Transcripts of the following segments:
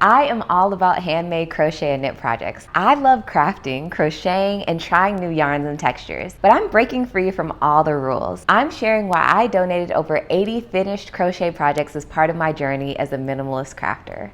I am all about handmade crochet and knit projects. I love crafting, crocheting, and trying new yarns and textures, but I'm breaking free from all the rules. I'm sharing why I donated over 80 finished crochet projects as part of my journey as a minimalist crafter.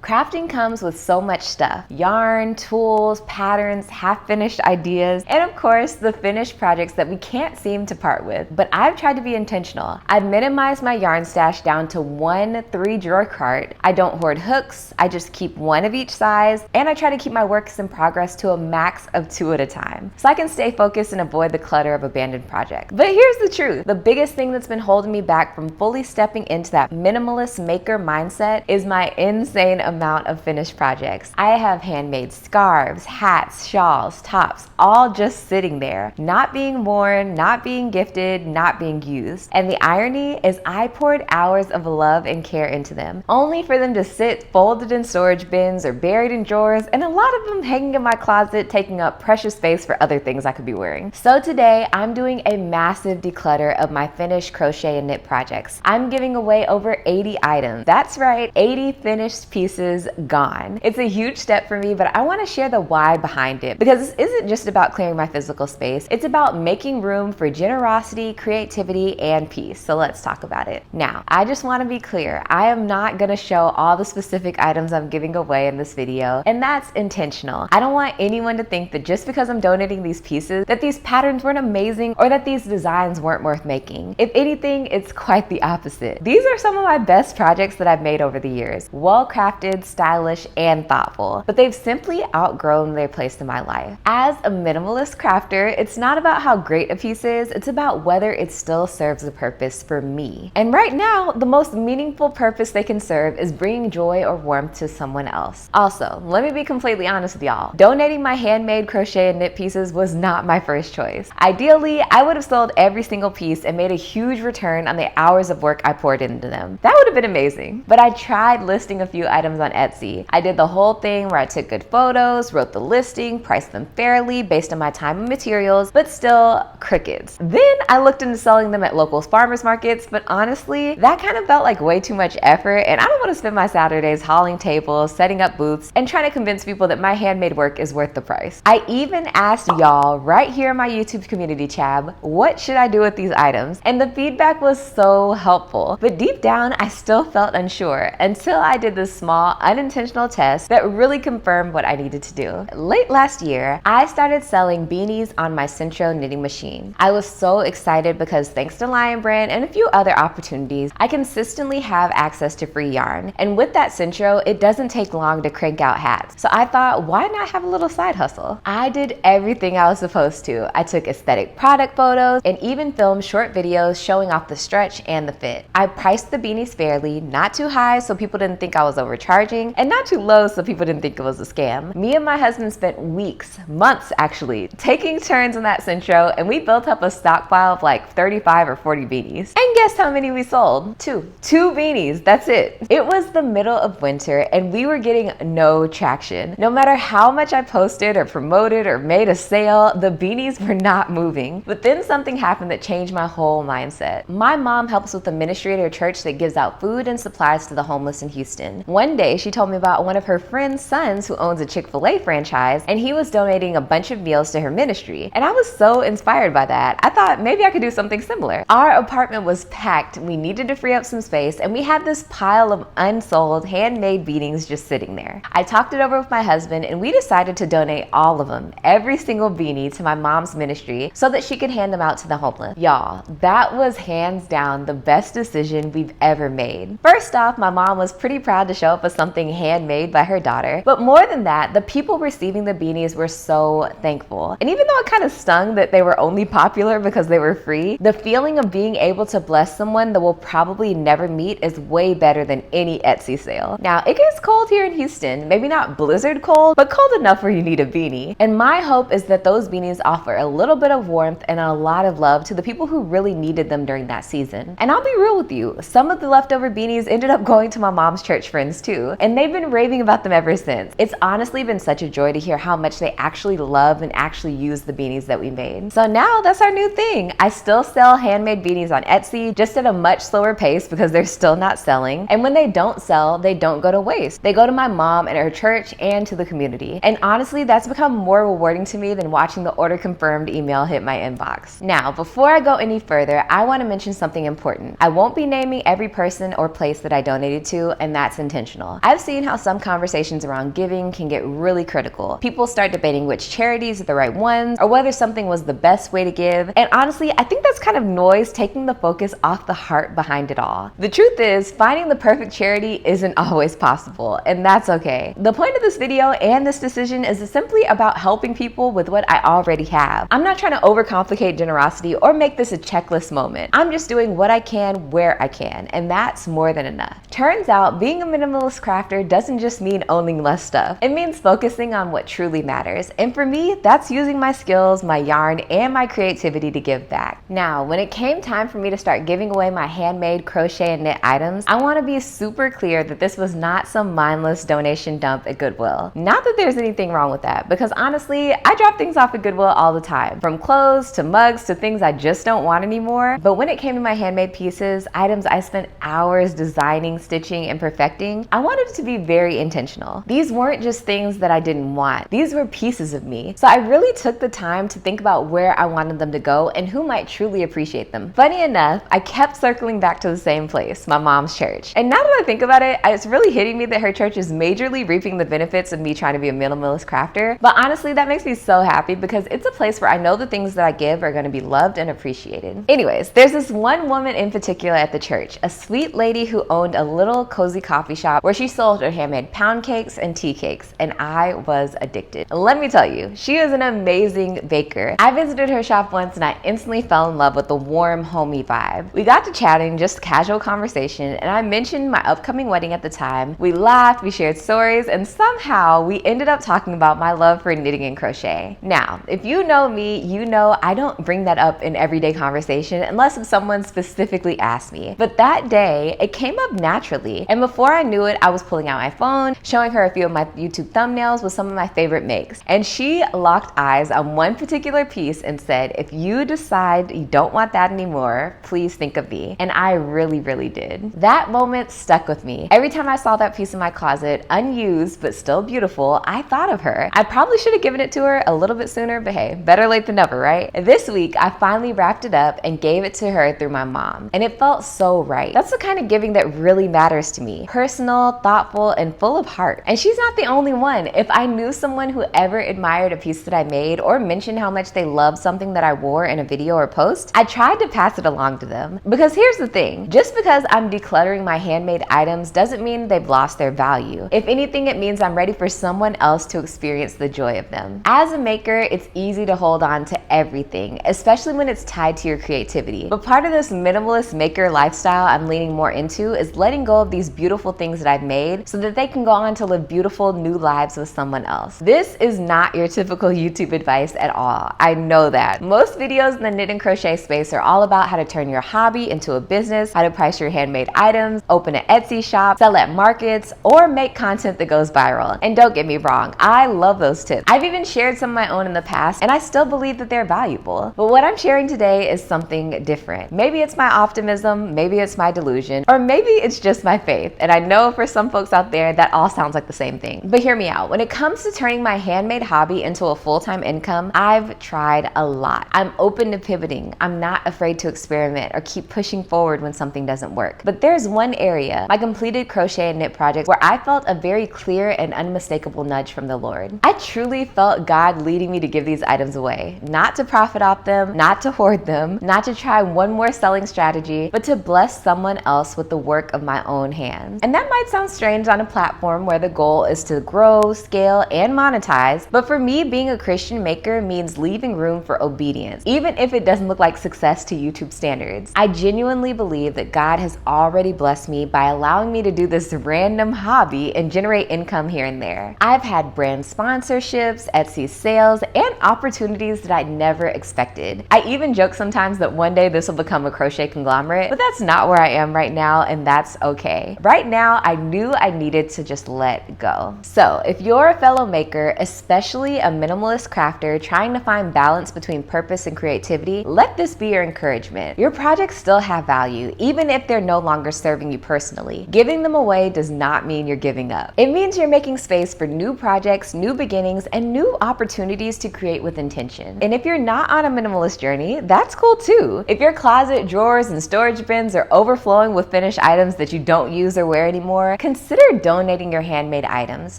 Crafting comes with so much stuff: yarn, tools, patterns, half-finished ideas, and of course, the finished projects that we can't seem to part with. But I've tried to be intentional. I've minimized my yarn stash down to one 3-drawer cart. I don't hoard hooks, I just keep one of each size, and I try to keep my works in progress to a max of 2 at a time, so I can stay focused and avoid the clutter of abandoned projects. But here's the truth. The biggest thing that's been holding me back from fully stepping into that minimalist maker mindset is my insane amount of finished projects. I have handmade scarves, hats, shawls, tops, all just sitting there, not being worn, not being gifted, not being used. And the irony is I poured hours of love and care into them, only for them to sit folded in storage bins or buried in drawers, and a lot of them hanging in my closet, taking up precious space for other things I could be wearing. So today, I'm doing a massive declutter of my finished crochet and knit projects. I'm giving away over 80 items. That's right, 80 finished pieces gone. It's a huge step for me, but I want to share the why behind it, because this isn't just about clearing my physical space. It's about making room for generosity, creativity, and peace. So let's talk about it. Now, I just want to be clear. I am not going to show all the specific items I'm giving away in this video, and that's intentional. I don't want anyone to think that just because I'm donating these pieces, that these patterns weren't amazing or that these designs weren't worth making. If anything, it's quite the opposite. These are some of my best projects that I've made over the years. Well-crafted, stylish, and thoughtful, but they've simply outgrown their place in my life. As a minimalist crafter, it's not about how great a piece is, it's about whether it still serves a purpose for me. And right now, the most meaningful purpose they can serve is bringing joy or warmth to someone else. Also, let me be completely honest with y'all. Donating my handmade crochet and knit pieces was not my first choice. Ideally, I would have sold every single piece and made a huge return on the hours of work I poured into them. That would have been amazing. But I tried listing a few items on Etsy. I did the whole thing where I took good photos, wrote the listing, priced them fairly based on my time and materials, but still crickets. Then I looked into selling them at local farmers markets, but honestly, that kind of felt like way too much effort, and I don't want to spend my Saturdays hauling tables, setting up booths, and trying to convince people that my handmade work is worth the price. I even asked y'all right here in my YouTube community tab, what should I do with these items? And the feedback was so helpful, but deep down, I still felt unsure until I did this small, unintentional test that really confirmed what I needed to do. Late last year, I started selling beanies on my Centro knitting machine. I was so excited because thanks to Lion Brand and a few other opportunities, I consistently have access to free yarn. And with that Centro, it doesn't take long to crank out hats. So I thought, why not have a little side hustle? I did everything I was supposed to. I took aesthetic product photos and even filmed short videos showing off the stretch and the fit. I priced the beanies fairly, not too high so people didn't think I was overcharging, and not too low so people didn't think it was a scam. Me and my husband spent weeks, months actually, taking turns on that Centro, and we built up a stockpile of like 35 or 40 beanies. And guess how many we sold? Two beanies, that's it. It was the middle of winter and we were getting no traction. No matter how much I posted or promoted or made a sale, the beanies were not moving. But then something happened that changed my whole mindset. My mom helps with the ministry at her church that gives out food and supplies to the homeless in Houston. One day she told me about one of her friend's sons who owns a Chick-fil-A franchise, and he was donating a bunch of meals to her ministry. And I was so inspired by that. I thought maybe I could do something similar. Our apartment was packed. We needed to free up some space, and we had this pile of unsold handmade beanies just sitting there. I talked it over with my husband, and we decided to donate all of them, every single beanie, to my mom's ministry so that she could hand them out to the homeless. Y'all, that was hands down the best decision we've ever made. First off, my mom was pretty proud to show up with something handmade by her daughter, but more than that, the people receiving the beanies were so thankful. And even though it kind of stung that they were only popular because they were free, the feeling of being able to bless someone that we'll probably never meet is way better than any Etsy sale. Now, it gets cold here in Houston, maybe not blizzard cold, but cold enough where you need a beanie. And my hope is that those beanies offer a little bit of warmth and a lot of love to the people who really needed them during that season. And I'll be real with you, some of the leftover beanies ended up going to my mom's church friends too. too, and they've been raving about them ever since. It's honestly been such a joy to hear how much they actually love and actually use the beanies that we made. So now that's our new thing. I still sell handmade beanies on Etsy, just at a much slower pace because they're still not selling. And when they don't sell, they don't go to waste. They go to my mom and her church and to the community. And honestly, that's become more rewarding to me than watching the order confirmed email hit my inbox. Now, before I go any further, I want to mention something important. I won't be naming every person or place that I donated to, and that's intentional. I've seen how some conversations around giving can get really critical. People start debating which charities are the right ones or whether something was the best way to give. And honestly, I think that's kind of noise taking the focus off the heart behind it all. The truth is, finding the perfect charity isn't always possible, and that's okay. The point of this video and this decision is simply about helping people with what I already have. I'm not trying to overcomplicate generosity or make this a checklist moment. I'm just doing what I can where I can, and that's more than enough. Turns out being a minimalist crafter doesn't just mean owning less stuff. It means focusing on what truly matters. And for me, that's using my skills, my yarn, and my creativity to give back. Now, when it came time for me to start giving away my handmade crochet and knit items, I want to be super clear that this was not some mindless donation dump at Goodwill. Not that there's anything wrong with that, because honestly, I drop things off at Goodwill all the time, from clothes to mugs to things I just don't want anymore. But when it came to my handmade pieces, items I spent hours designing, stitching, and perfecting, I wanted it to be very intentional. These weren't just things that I didn't want. These were pieces of me. So I really took the time to think about where I wanted them to go and who might truly appreciate them. Funny enough, I kept circling back to the same place, my mom's church. And now that I think about it, it's really hitting me that her church is majorly reaping the benefits of me trying to be a minimalist crafter. But honestly, that makes me so happy because it's a place where I know the things that I give are going to be loved and appreciated. Anyways, there's this one woman in particular at the church, a sweet lady who owned a little cozy coffee shop where she sold her handmade pound cakes and tea cakes, and I was addicted. Let me tell you, she is an amazing baker. I visited her shop once and I instantly fell in love with the warm, homey vibe. We got to chatting, just casual conversation, and I mentioned my upcoming wedding at the time. We laughed, we shared stories, and somehow we ended up talking about my love for knitting and crochet. Now, if you know me, you know I don't bring that up in everyday conversation unless if someone specifically asked me. But that day, it came up naturally, and before I knew it, I was pulling out my phone, showing her a few of my YouTube thumbnails with some of my favorite makes. And she locked eyes on one particular piece and said, "If you decide you don't want that anymore, please think of me." And I really, really did. That moment stuck with me. Every time I saw that piece in my closet, unused but still beautiful, I thought of her. I probably should have given it to her a little bit sooner, but hey, better late than never, right? This week, I finally wrapped it up and gave it to her through my mom, and it felt so right. That's the kind of giving that really matters to me. Personal, thoughtful, and full of heart. And she's not the only one. If I knew someone who ever admired a piece that I made or mentioned how much they loved something that I wore in a video or post, I tried to pass it along to them. Because here's the thing, just because I'm decluttering my handmade items doesn't mean they've lost their value. If anything, it means I'm ready for someone else to experience the joy of them. As a maker, it's easy to hold on to everything, especially when it's tied to your creativity. But part of this minimalist maker lifestyle I'm leaning more into is letting go of these beautiful things that I've made so that they can go on to live beautiful new lives with someone else. This is not your typical YouTube advice at all. I know that. Most videos in the knit and crochet space are all about how to turn your hobby into a business, how to price your handmade items, open an Etsy shop, sell at markets, or make content that goes viral. And don't get me wrong, I love those tips. I've even shared some of my own in the past, and I still believe that they're valuable. But what I'm sharing today is something different. Maybe it's my optimism, maybe it's my delusion, or maybe it's just my faith. And I know for some folks out there, that all sounds like the same thing. But hear me out. When it comes to turning my handmade hobby into a full-time income, I've tried a lot. I'm open to pivoting. I'm not afraid to experiment or keep pushing forward when something doesn't work. But there's one area, my completed crochet and knit project, where I felt a very clear and unmistakable nudge from the Lord. I truly felt God leading me to give these items away, not to profit off them, not to hoard them, not to try one more selling strategy, but to bless someone else with the work of my own hands. And that might sound strange on a platform where the goal is to grow, scale, and monetize, but for me, being a Christian maker means leaving room for obedience, even if it doesn't look like success to YouTube standards. I genuinely believe that God has already blessed me by allowing me to do this random hobby and generate income here and there. I've had brand sponsorships, Etsy sales, and opportunities that I never expected. I even joke sometimes that one day this will become a crochet conglomerate, but that's not where I am right now, and that's okay. Right now, I knew knew I needed to just let go. So if you're a fellow maker, especially a minimalist crafter trying to find balance between purpose and creativity, let this be your encouragement. Your projects still have value, even if they're no longer serving you personally. Giving them away does not mean you're giving up. It means you're making space for new projects, new beginnings, and new opportunities to create with intention. And if you're not on a minimalist journey, that's cool too. If your closet, drawers, and storage bins are overflowing with finished items that you don't use or wear anymore, consider donating your handmade items.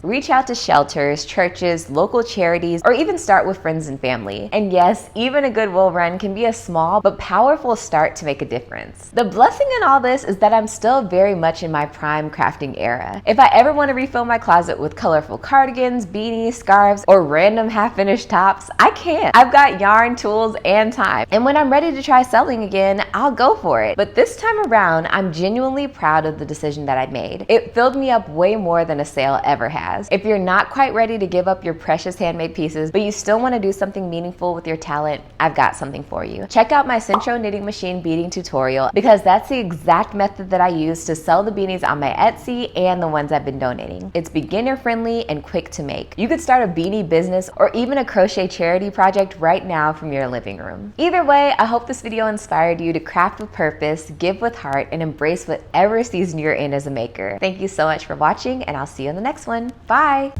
Reach out to shelters, churches, local charities, or even start with friends and family. And yes, even a Goodwill run can be a small but powerful start to make a difference. The blessing in all this is that I'm still very much in my prime crafting era. If I ever want to refill my closet with colorful cardigans, beanies, scarves, or random half-finished tops, I can. I've got yarn, tools, and time. And when I'm ready to try selling again, I'll go for it. But this time around, I'm genuinely proud of the decision that I made. It filled me up way more than a sale ever has. If you're not quite ready to give up your precious handmade pieces, but you still want to do something meaningful with your talent, I've got something for you. Check out my Centro knitting machine beading tutorial, because that's the exact method that I use to sell the beanies on my Etsy and the ones I've been donating. It's beginner friendly and quick to make. You could start a beanie business or even a crochet charity project right now from your living room. Either way, I hope this video inspired you to craft with purpose, give with heart, and embrace whatever season you're in as a maker. Thank you so much for watching, and I'll see you in the next one. Bye!